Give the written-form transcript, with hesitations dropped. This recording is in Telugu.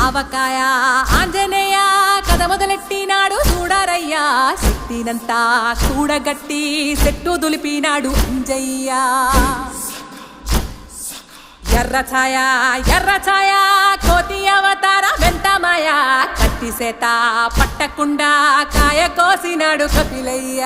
ఆవకాయ ఆంజనేయ కథ మొదలెట్టినాడు చూడరయ్యా శక్తినంతా కూడగట్టి చెట్టు దులిపినాడు అంజయ్య ఎర్ర ఛాయ కోతి అవతార వెంటమాయ కత్తి సేత పట్టకుండా కాయ కోసినాడు కపిలయ్య